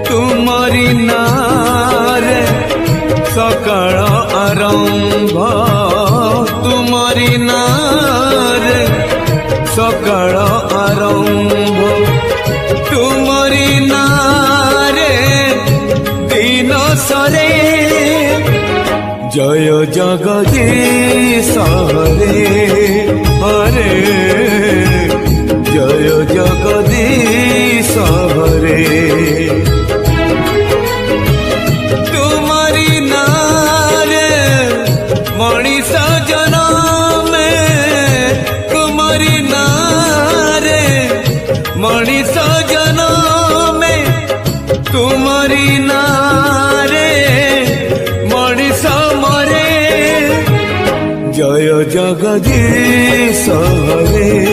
तुमरी नारे सकाळ आरंभ तुमरी नारे सकाळ आरंभ तुमरी नारे दिन सरे जय जगदीश हरे हरे जय जगदीश हरे तुम्हारी नारे मनीष जन्म तुम्हारी नारे मनीष जन्म तुम्हारी नारे मनीष मरे जय जगदीश हरे